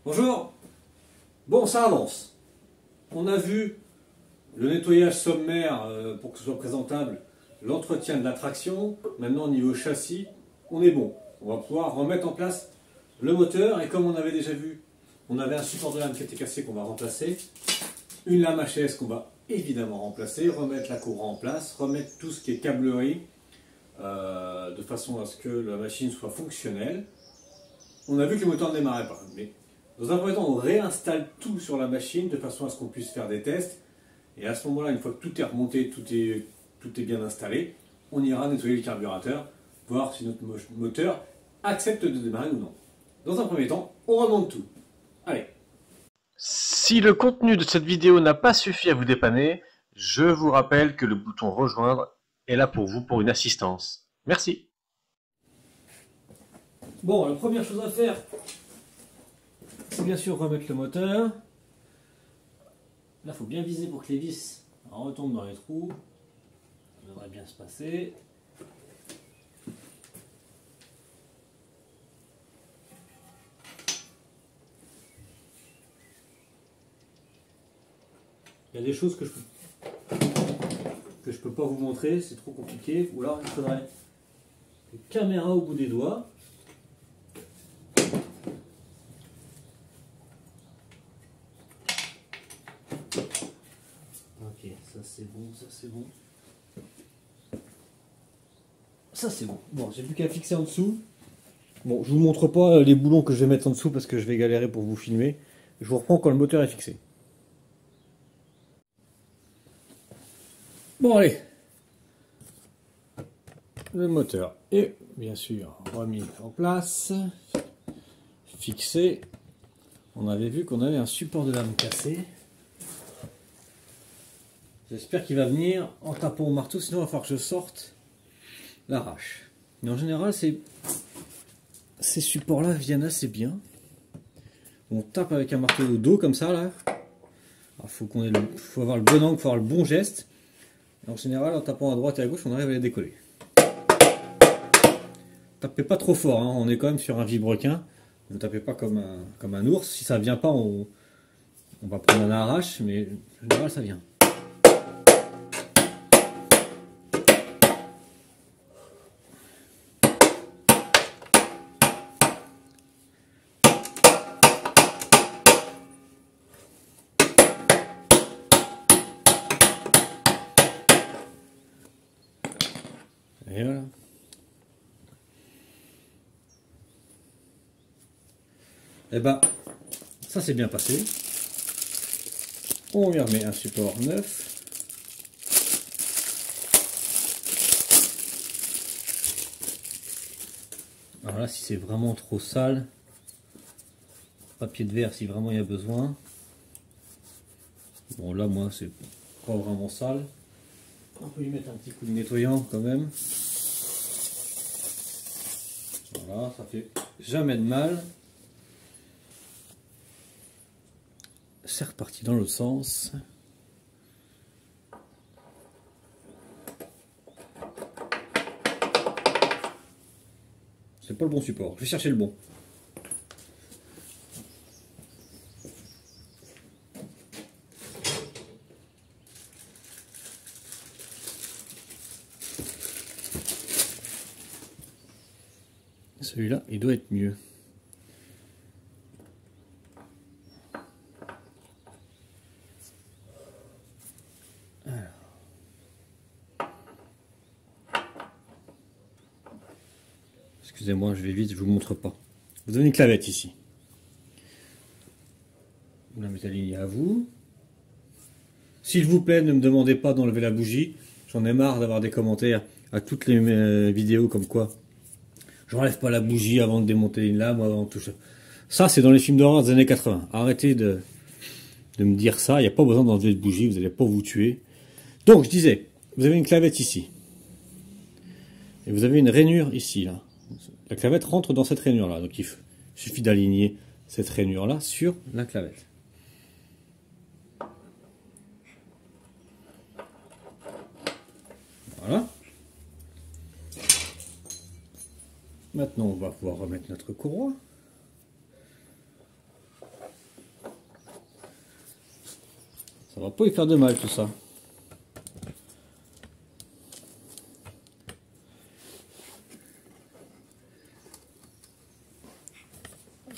Bonjour. Bon, ça avance. On a vu le nettoyage sommaire pour que ce soit présentable, l'entretien de la traction. Maintenant, au niveau châssis, on est bon. On va pouvoir remettre en place le moteur. Et comme on avait déjà vu, on avait un support de lame qui était cassé qu'on va remplacer. Une lame HS qu'on va évidemment remplacer. Remettre la courroie en place. Remettre tout ce qui est câblerie de façon à ce que la machine soit fonctionnelle. On a vu que le moteur ne démarrait pas. Mais dans un premier temps, on réinstalle tout sur la machine de façon à ce qu'on puisse faire des tests. Et à ce moment-là, une fois que tout est remonté, tout est bien installé, on ira nettoyer le carburateur, voir si notre moteur accepte de démarrer ou non. Dans un premier temps, on remonte tout. Allez. Si le contenu de cette vidéo n'a pas suffi à vous dépanner, je vous rappelle que le bouton rejoindre est là pour vous pour une assistance. Merci. Bon, la première chose à faire, c'est bien sûr remettre le moteur. Là, il faut bien viser pour que les vis retombent dans les trous. Ça devrait bien se passer. Il y a des choses que je peux pas vous montrer, c'est trop compliqué. Ou alors il faudrait une caméra au bout des doigts. Ok, ça c'est bon, ça c'est bon. Ça c'est bon. Bon, j'ai plus qu'à fixer en dessous. Bon, je vous montre pas les boulons que je vais mettre en dessous parce que je vais galérer pour vous filmer. Je vous reprends quand le moteur est fixé. Bon allez. Le moteur est bien sûr remis en place. Fixé. On avait vu qu'on avait un support de lame cassé. J'espère qu'il va venir en tapant au marteau, sinon il va falloir que je sorte l'arrache. Mais en général, ces supports-là viennent assez bien. On tape avec un marteau au dos comme ça là. Il faut avoir le bon angle, il faut avoir le bon geste. Et en général, en tapant à droite et à gauche, on arrive à les décoller. Tapez pas trop fort, hein. On est quand même sur un vilebrequin. Ne tapez pas comme un ours. Si ça vient pas, on va prendre un arrache, mais en général, ça vient. Et voilà. Et ben, ça s'est bien passé. On lui remet un support neuf. Alors là, si c'est vraiment trop sale, papier de verre si vraiment il y a besoin. Bon là, moi, c'est pas vraiment sale. On peut y mettre un petit coup de nettoyant quand même. Voilà, ça fait jamais de mal. C'est reparti dans l'autre sens. C'est pas le bon support. Je vais chercher le bon. Celui-là, il doit être mieux. Excusez-moi, je vais vite, je vous montre pas. Vous avez une clavette ici. Vous la mettez alignée à vous. S'il vous plaît, ne me demandez pas d'enlever la bougie. J'en ai marre d'avoir des commentaires à toutes les vidéos comme quoi j'enlève pas la bougie avant de démonter une lame, avant de tout ça. Ça, c'est dans les films d'horreur des années 80. Arrêtez de me dire ça. Il n'y a pas besoin d'enlever de bougie, vous n'allez pas vous tuer. Donc, je disais, vous avez une clavette ici. Et vous avez une rainure ici, là. La clavette rentre dans cette rainure-là. Donc, il suffit d'aligner cette rainure-là sur la clavette. Voilà. Maintenant, on va pouvoir remettre notre courroie. Ça va pas lui faire de mal tout ça.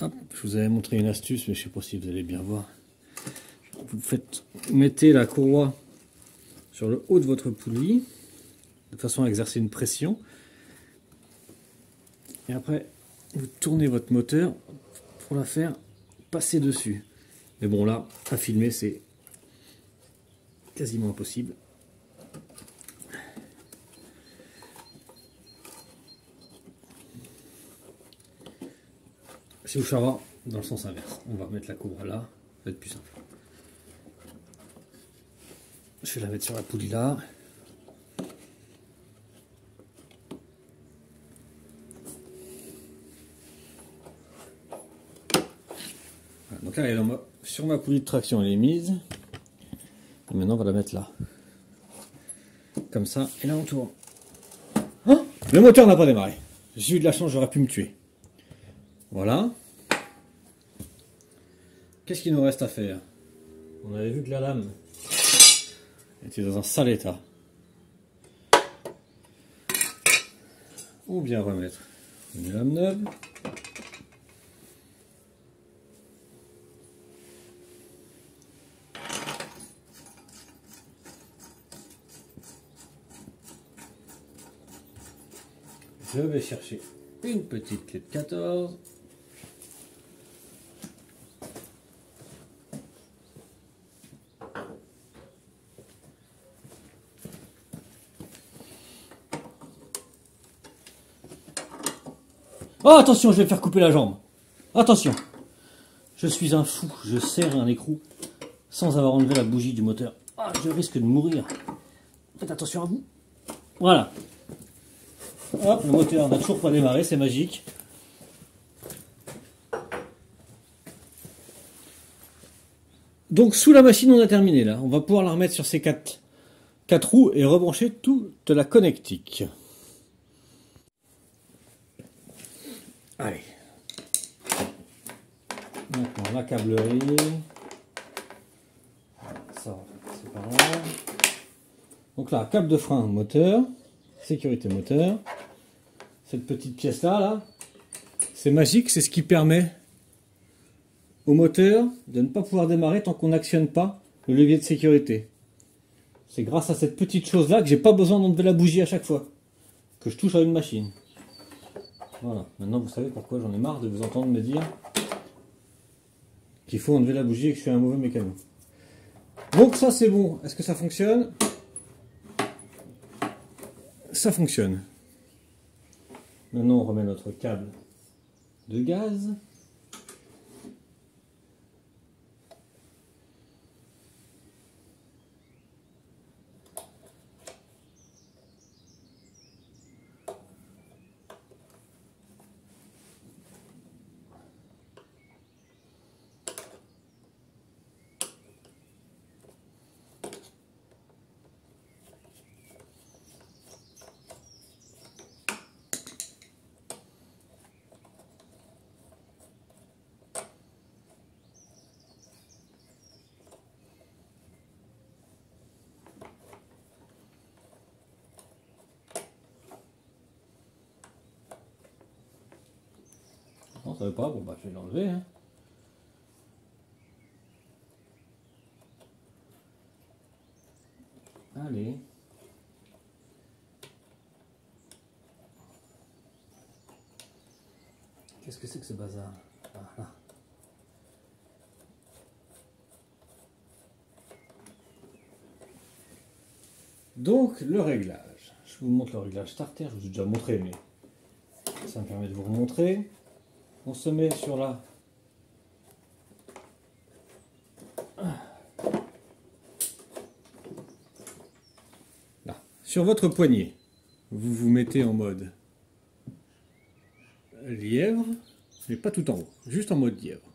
Hop, je vous avais montré une astuce, mais je sais pas si vous allez bien voir. Mettez la courroie sur le haut de votre poulie, de façon à exercer une pression. Et après, vous tournez votre moteur pour la faire passer dessus. Mais bon, là, à filmer, c'est quasiment impossible. Si vous savez, dans le sens inverse, on va remettre la courroie là, ça va être plus simple. Je vais la mettre sur la poulie là. Voilà, donc là, elle est sur ma poulie de traction, elle est mise. Et maintenant, on va la mettre là. Comme ça, et là on tourne. Oh, le moteur n'a pas démarré. J'ai eu de la chance, j'aurais pu me tuer. Voilà. Qu'est-ce qu'il nous reste à faire? On avait vu que la lame était dans un sale état. Ou bien remettre une lame neuve. Je vais chercher une petite clé de 14. Oh, attention, je vais faire couper la jambe. Attention. Je suis un fou. Je serre un écrou sans avoir enlevé la bougie du moteur. Ah, je risque de mourir. Faites attention à vous. Voilà. Hop, le moteur n'a toujours pas démarré, c'est magique. Donc sous la machine, on a terminé là. On va pouvoir la remettre sur ces quatre roues et rebrancher toute la connectique. Allez. Maintenant la câblerie. Ça, c'est pas grave. Donc là, câble de frein moteur, sécurité moteur. Cette petite pièce là, c'est magique, c'est ce qui permet au moteur de ne pas pouvoir démarrer tant qu'on n'actionne pas le levier de sécurité. C'est grâce à cette petite chose là que j'ai pas besoin d'enlever la bougie à chaque fois que je touche à une machine. Voilà, maintenant vous savez pourquoi j'en ai marre de vous entendre me dire qu'il faut enlever la bougie et que je suis un mauvais mécano. Donc ça c'est bon, est-ce que ça fonctionne? Ça fonctionne. Maintenant on remet notre câble de gaz. Non, ça veut pas, bon bah je vais l'enlever. Hein. Allez. Qu'est-ce que c'est que ce bazar? Voilà. Donc le réglage. Je vous montre le réglage starter, je vous ai déjà montré, mais ça me permet de vous remontrer. On se met sur la là, sur votre poignet. Vous vous mettez en mode lièvre, mais pas tout en haut, juste en mode lièvre.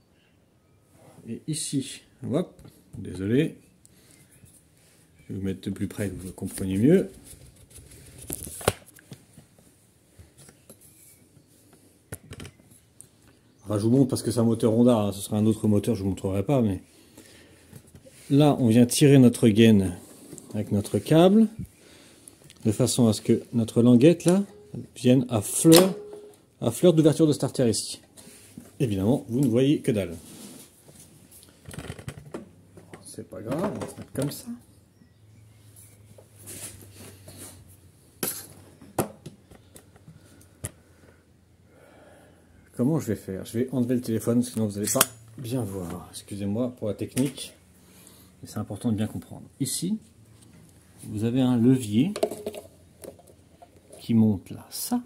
Et ici, hop, désolé, je vais vous mettre de plus près que vous compreniez mieux. Enfin, je vous montre parce que c'est un moteur Honda, hein. Ce sera un autre moteur, je ne vous montrerai pas, mais Là, on vient tirer notre gaine avec notre câble, de façon à ce que notre languette là vienne à fleur d'ouverture de starter ici. Évidemment, vous ne voyez que dalle. C'est pas grave, on va se mettre comme ça. Comment je vais faire? Je vais enlever le téléphone, sinon vous n'allez pas bien voir. Excusez-moi pour la technique, mais c'est important de bien comprendre. Ici, vous avez un levier qui monte là. Ça,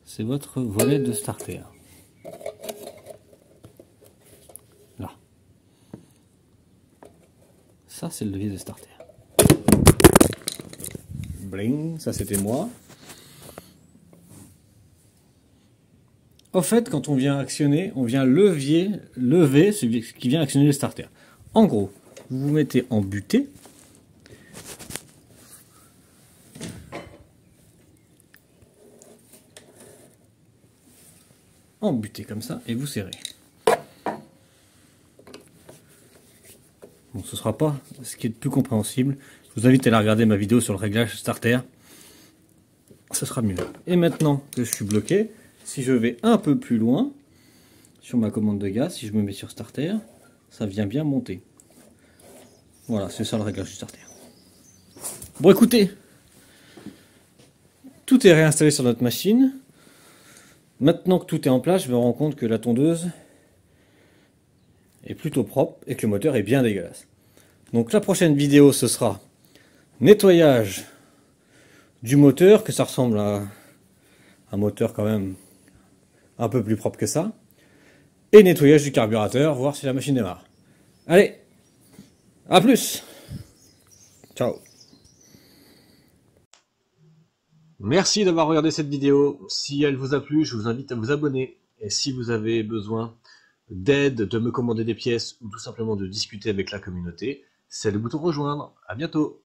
c'est votre volet de starter. Là. Ça, c'est le levier de starter. Bling, ça c'était moi. En fait, quand on vient actionner, on vient lever celui qui vient actionner le starter. En gros, vous vous mettez en butée. En butée comme ça, et vous serrez. Bon, ce sera pas ce qui est le plus compréhensible. Je vous invite à aller regarder ma vidéo sur le réglage starter. Ce sera mieux. Et maintenant que je suis bloqué, si je vais un peu plus loin sur ma commande de gaz, si je me mets sur starter, ça vient bien monter. Voilà, c'est ça le réglage du starter. Bon, écoutez, tout est réinstallé sur notre machine. Maintenant que tout est en place, je me rends compte que la tondeuse est plutôt propre et que le moteur est bien dégueulasse. Donc la prochaine vidéo, ce sera nettoyage du moteur, que ça ressemble à un moteur quand même un peu plus propre que ça, et nettoyage du carburateur, voir si la machine démarre. Allez, à plus. Ciao. Merci d'avoir regardé cette vidéo. Si elle vous a plu, je vous invite à vous abonner. Et si vous avez besoin d'aide, de me commander des pièces ou tout simplement de discuter avec la communauté, c'est le bouton rejoindre. À bientôt.